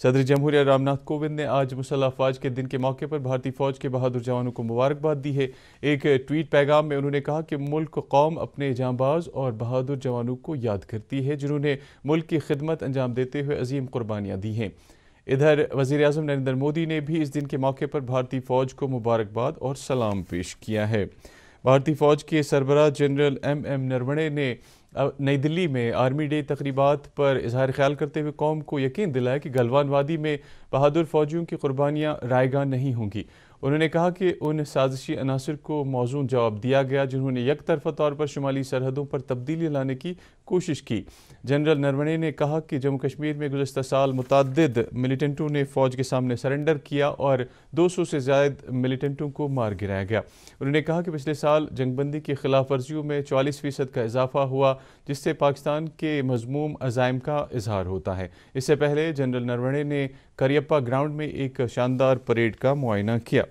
صدر جمہوریہ رام ناتھ کووند نے آج مسلح افواج کے دن کے موقع پر بھارتی فوج کے بہادر جوانوں کو مبارکباد دی ہے۔ ایک ٹویٹ پیغام میں انہوں نے کہا کہ ملک قوم اپنے جانباز اور بہادر جوانوں کو یاد کرتی ہے جنہوں نے ملک کی خدمت انجام دیتے ہوئے عظیم قربانیاں دی ہیں۔ ادھر وزیر اعظم نریندر مودی نے بھی اس دن کے موقع پر بھارتی فوج کو مبارکباد اور سلام پیش کیا ہے۔ بھارتی فوج کے سربراہ جنرل ایم نرونے نے نئی دلی میں آرمی ڈے تقریبات پر اظہار خیال کرتے ہوئے قوم کو یقین دلایا کہ گلوان وادی میں بہادر فوجیوں کی قربانیاں رائے گاں نہیں ہوں گی۔ انہوں نے کہا کہ ان سازشی عناصر کو موزون جواب دیا گیا جنہوں نے یک طرفہ طور پر شمالی سرحدوں پر تبدیلی لانے کی کوشش کی۔ جنرل نرونے نے کہا کہ جموں کشمیر میں گزشتہ سال متعدد ملیٹنٹوں نے فوج کے سامنے سرنڈر کیا اور 200 سے زائد ملیٹنٹوں کو مار گرایا گیا۔ انہوں نے کہا کہ پچھلے سال جنگ بندی کی خلاف ورزیوں میں 44% کا اضافہ ہوا جس سے پاکستان کے مذموم عزائم کا اظہار ہوتا ہے۔ اس سے پہلے جنرل نرونے نے کریپا گراؤنڈ میں ایک شاندار پریڈ کا معائنہ کیا۔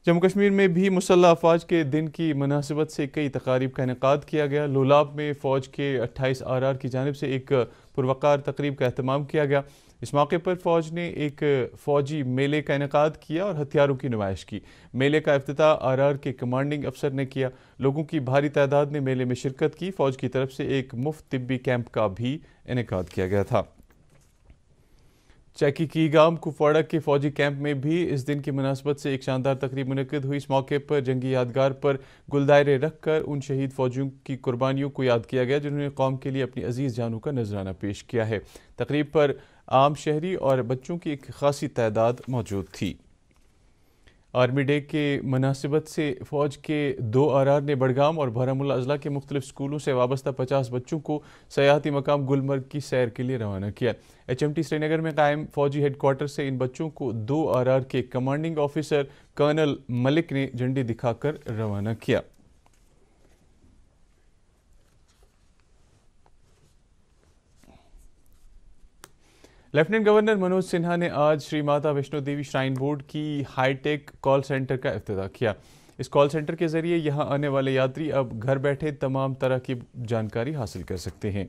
جموں کشمیر میں بھی مسلح افواج کے دن کی مناسبت سے کئی تقاریب کا انعقاد کیا گیا۔ لولاب میں فوج کے 28 آرآر کی جانب سے ایک پروقار تقریب کا اہتمام کیا گیا۔ اس موقع پر فوج نے ایک فوجی میلے کا انعقاد کیا اور ہتھیاروں کی نمائش کی۔ میلے کا افتتاح آرآر کے کمانڈنگ افسر نے کیا۔ لوگوں کی بھاری تعداد نے میلے میں شرکت کی۔ فوج کی طرف سے ایک مفت طبی کیمپ کا بھی انعقاد کیا گیا تھا۔ چیکی کی گام کپواڑہ کے فوجی کیمپ میں بھی اس دن کی مناسبت سے ایک شاندار تقریب منعقد ہوئی۔ اس موقع پر جنگی یادگار پر گلدائرے رکھ کر ان شہید فوجیوں کی قربانیوں کو یاد کیا گیا جنہوں نے قوم کے لیے اپنی عزیز جانوں کا نذرانہ پیش کیا ہے۔ تقریب پر عام شہری اور بچوں کی ایک خاصی تعداد موجود تھی۔ آرمی ڈے کے مناسبت سے فوج کے 2 آرآر نے بڑگام اور بارہمولہ اضلاع کے مختلف اسکولوں سے وابستہ 50 بچوں کو سیاحتی مقام گلمرگ کی سیر کے لیے روانہ کیا۔ HMT سری نگر میں قائم فوجی ہیڈ کوارٹر سے ان بچوں کو 2 آرآر کے کمانڈنگ آفیسر کرنل ملک نے جھنڈی دکھا کر روانہ کیا۔ لیفٹیننٹ گورنر منوج سنہا نے آج شری ماتا ویشنو دیوی شرائن بورڈ کی ہائی ٹیک کال سینٹر کا افتتاح کیا۔ اس کال سینٹر کے ذریعے یہاں آنے والے یاتری اب گھر بیٹھے تمام طرح کی جانکاری حاصل کر سکتے ہیں۔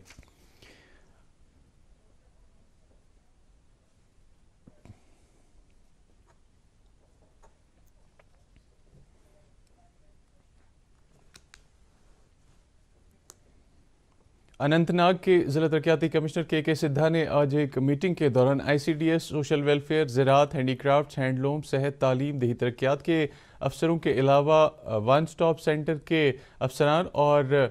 اننت ناگ کے ضلع ترقیاتی کمشنر کے سدھا نے آج ایک میٹنگ کے دوران ICDS، سوشل ویلفیئر، زراعت، ہینڈی کرافٹس، ہینڈلوم، صحت، تعلیم، دیہی ترقیات کے افسروں کے علاوہ ون سٹاپ سینٹر کے افسران اور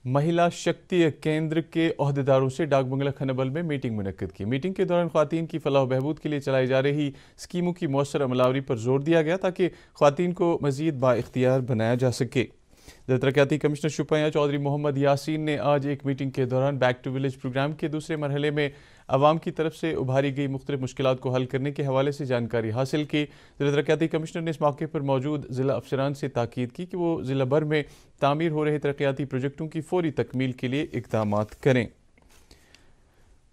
مہیلا شکتی کیندر کے عہدیداروں سے ڈاک بنگلہ کھنبل میں میٹنگ منعقد کی۔ میٹنگ کے دوران خواتین کی فلاح و بہبود کے لیے چلائی جا رہی اسکیموں کی مؤثر عملاوری پر زور دیا گیا تاکہ خواتین کو مزید بااختیار بنایا جا سکے۔ ترقیاتی کمشنر شوپیاں چودھری محمد یاسین نے آج ایک میٹنگ کے دوران بیک ٹو ولیج پروگرام کے دوسرے مرحلے میں عوام کی طرف سے ابھاری گئی مختلف مشکلات کو حل کرنے کے حوالے سے جانکاری حاصل کی۔ ضلع ترقیاتی کمشنر نے اس موقع پر موجود ضلع افسران سے تاکید کی کہ وہ ضلع بھر میں تعمیر ہو رہے ترقیاتی پروجیکٹوں کی فوری تکمیل کے لیے اقدامات کریں۔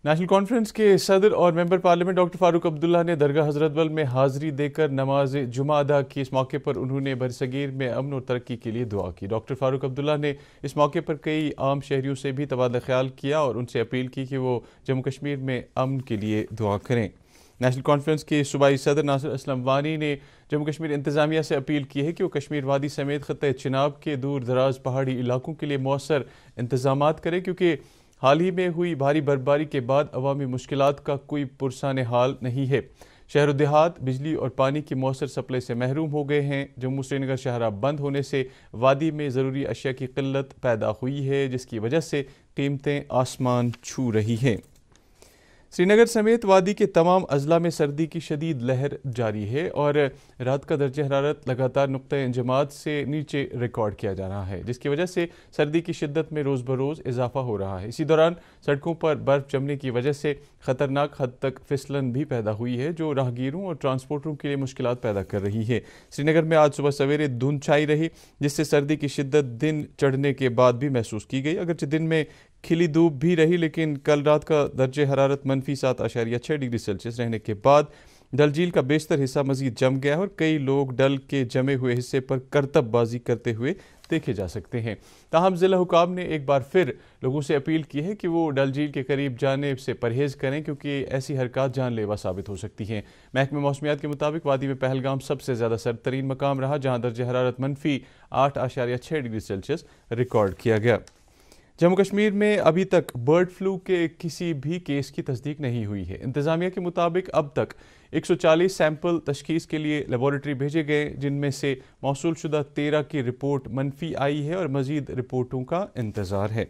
نیشنل کانفرنس کے صدر اور member parliament doctor Farooq Abdullah نے درگاہ حضرت بل میں حاضری دے کر نماز جمعہ ادا کی۔ اس موقع پر انہوں نے برصغیر میں امن اور ترقی کے لیے دعا کی۔ ڈاکٹر فاروق عبداللہ نے اس موقع پر کئی عام شہریوں سے بھی تبادلہ خیال کیا اور ان سے اپیل کی کہ وہ جموں کشمیر میں امن کے لیے دعا کریں۔ نیشنل کانفرنس کے صوبائی صدر ناصر اسلم وانی نے جموں کشمیر انتظامیہ سے اپیل کی ہے کہ وہ کشمیر وادی سمیت خطہ چناب کے دور دراز پہاڑی علاقوں کے لیے مؤثر انتظامات کرے کیونکہ حال ہی میں ہوئی بھاری برفباری کے بعد عوامی مشکلات کا کوئی پرسان حال نہیں ہے۔ شہر و دیہات بجلی اور پانی کی مؤثر سپلائی سے محروم ہو گئے ہیں۔ جموں سری نگر شاہراہ بند ہونے سے وادی میں ضروری اشیاء کی قلت پیدا ہوئی ہے جس کی وجہ سے قیمتیں آسمان چھو رہی ہیں۔ سری نگر سمیت وادی کے تمام اضلاع میں سردی کی شدید لہر جاری ہے اور رات کا درجہ حرارت لگاتار نقطہ انجماد سے نیچے ریکارڈ کیا جا رہا ہے جس کی وجہ سے سردی کی شدت میں روز بروز اضافہ ہو رہا ہے۔ اسی دوران سڑکوں پر برف جمنے کی وجہ سے خطرناک حد تک پھسلن بھی پیدا ہوئی ہے جو راہگیروں اور ٹرانسپورٹروں کے لیے مشکلات پیدا کر رہی ہے۔ سری نگر میں آج صبح سویرے دھند چھائی رہی جس سے سردی کی شدت دن چڑھنے کے بعد بھی محسوس کی گئی۔ اگرچہ دن میں کھلی دھوپ بھی رہی لیکن کل رات کا درجہ حرارت -7.6 ڈگری سیلسیس رہنے کے بعد ڈل جھیل کا بیشتر حصہ مزید جم گیا ہے اور کئی لوگ ڈل کے جمے ہوئے حصے پر کرتب بازی کرتے ہوئے دیکھے جا سکتے ہیں۔ تاہم ضلع حکام نے ایک بار پھر لوگوں سے اپیل کی ہے کہ وہ ڈل جھیل کے قریب جانے سے پرہیز کریں کیونکہ ایسی حرکات جان لیوا ثابت ہو سکتی ہیں۔ محکمہ موسمیات کے مطابق وادی میں پہلگام سب سے زیادہ سرد ترین مقام رہا جہاں درجہ حرارت -8.6 ڈگری سیلسیس ریکارڈ کیا گیا۔ جموں کشمیر میں ابھی تک برڈ فلو کے کسی بھی کیس کی تصدیق نہیں ہوئی ہے۔ انتظامیہ کے مطابق اب تک 140 سیمپل تشخیص کے لیے لیبارٹری بھیجے گئے جن میں سے موصول شدہ 13 کی رپورٹ منفی آئی ہے اور مزید رپورٹوں کا انتظار ہے۔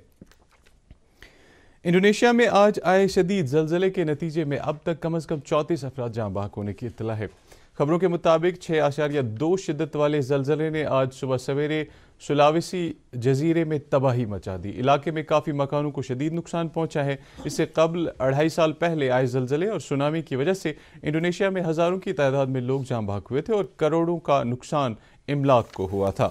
انڈونیشیا میں آج آئے شدید زلزلے کے نتیجے میں اب تک کم از کم 34 افراد جاں بحق ہونے کی اطلاع ہے۔ خبروں کے مطابق 6.2 شدت والے زلزلے نے آج صبح سویرے سلاویسی جزیرے میں تباہی مچا دی۔ علاقے میں کافی مکانوں کو شدید نقصان پہنچا ہے۔ اس سے قبل 2.5 سال پہلے آئے زلزلے اور سونامی کی وجہ سے انڈونیشیا میں ہزاروں کی تعداد میں لوگ جاں بحق ہوئے تھے اور کروڑوں کا نقصان املاک کو ہوا تھا۔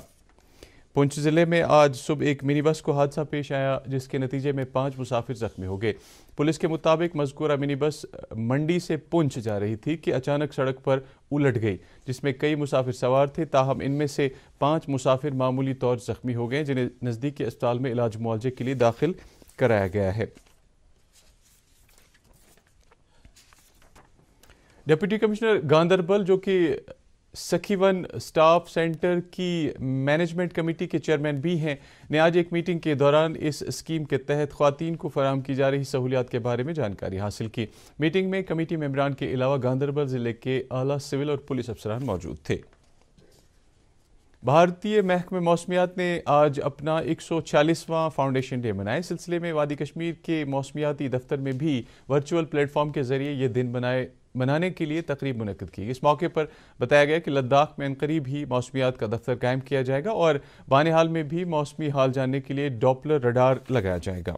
پونچھ ضلع میں آج صبح ایک منی بس کو حادثہ پیش آیا جس کے نتیجے میں 5 مسافر زخمی ہو گئے۔ پولیس کے مطابق مذکورہ منی بس منڈی سے پونچھ جا رہی تھی کہ اچانک سڑک پر الٹ گئی جس میں کئی مسافر سوار تھے، تاہم ان میں سے 5 مسافر معمولی طور زخمی ہو گئے جنہیں نزدیکی اسپتال میں علاج معالجے کے لیے داخل کرایا گیا ہے۔ ڈپٹی کمشنر گاندربل جو کہ سکھیون سٹاف سینٹر کی مینجمنٹ کمیٹی کے چیئرمین بھی ہیں نے آج ایک میٹنگ کے دوران اس اسکیم کے تحت خواتین کو فراہم کی جا رہی سہولیات کے بارے میں جانکاری حاصل کی۔ میٹنگ میں کمیٹی ممبران کے علاوہ گاندربل ضلع کے اعلیٰ سول اور پولیس افسران موجود تھے۔ بھارتی محکمہ موسمیات نے آج اپنا 146واں فاؤنڈیشن ڈے منایا۔ اس سلسلے میں وادی کشمیر کے موسمیاتی دفتر میں بھی ورچوئل پلیٹ فارم کے ذریعے یہ دن منانے کے لیے تقریب منعقد کی۔ اس موقع پر بتایا گیا کہ لداخ میں عنقریب ہی موسمیات کا دفتر قائم کیا جائے گا اور بانہال میں بھی موسمی حال جاننے کے لیے ڈاپلر رڈار لگایا جائے گا۔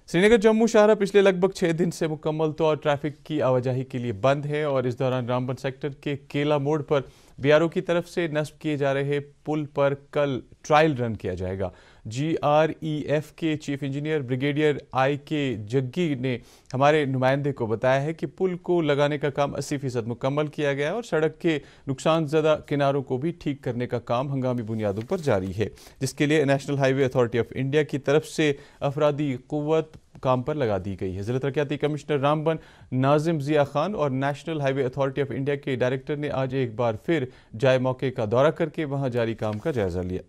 سری نگر جموں شاہراہ پچھلے لگ بھگ 6 دن سے مکمل طور ٹریفک کی آواجاہی کے لیے بند ہے اور اس دوران رامبن سیکٹر کے کیلا موڑ پر بی آر او کی طرف سے نصب کیے جا رہے پل پر کل ٹرائل رن کیا جائے گا۔ GREF کے چیف انجینئر بریگیڈیئر آئی کے جگی نے ہمارے نمائندے کو بتایا ہے کہ پل کو لگانے کا کام 80% مکمل کیا گیا ہے اور سڑک کے نقصان زدہ کناروں کو بھی ٹھیک کرنے کا کام ہنگامی بنیادوں پر جاری ہے جس کے لیے national high way authority of India کی طرف سے افرادی قوت کام پر لگا دی گئی ہے۔ ضلع ترقیاتی کمشنر رامبن ناظم ضیاء خان اور national high way authority of India کے ڈائریکٹر نے آج ایک بار پھر جائے موقع کا دورہ کر کے وہاں جاری کام کا جائزہ لیا۔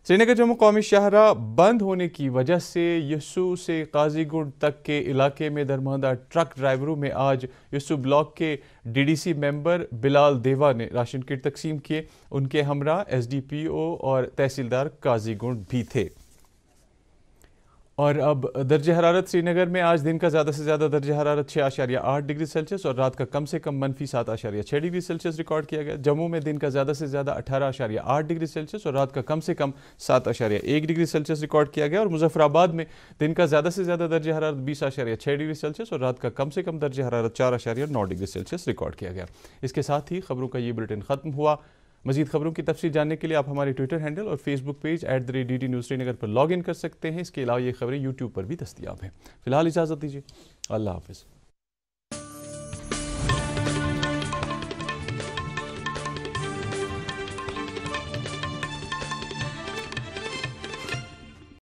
سری نگر جموں قومی شاہراہ بند ہونے کی وجہ سے یسو سے قاضی گنڈ تک کے علاقے میں درماندہ ٹرک ڈرائیوروں میں آج یسو بلاک کے DDC ممبر بلال دیوا نے راشن کٹ تقسیم کیے۔ ان کے ہمراہ SDPO اور تحصیلدار قاضی گنڈ بھی تھے۔ اور اب درجہ حرارت سری نگر میں آج دن کا زیادہ سے زیادہ درجہ حرارت 6.8 ڈگری سیلسیس اور رات کا کم سے کم -7.6 ڈگری سیلسیس ریکارڈ کیا گیا۔ جموں میں دن کا زیادہ سے زیادہ 18.8 ڈگری سیلسیس اور رات کا کم سے کم 7.1 ڈگری سیلسیس ریکارڈ کیا گیا اور مظفر آباد میں دن کا زیادہ سے زیادہ درجہ حرارت 20.6 ڈگری سیلسیس اور رات کا کم سے کم درجہ حرارت 4.9 ڈگری سیلسیس ریکارڈ کیا گیا۔ اس کے ساتھ ہی خبروں کا یہ بلیٹن ختم ہوا۔ مزید خبروں کی تفصیل جاننے کے لیے آپ ہمارے ٹویٹر ہینڈل اور Facebook page @DD News Srinagar پر لاگ ان کر سکتے ہیں۔ اس کے علاوہ یہ خبریں یوٹیوب پر بھی دستیاب ہیں۔ فی الحال اجازت دیجیے، اللہ حافظ۔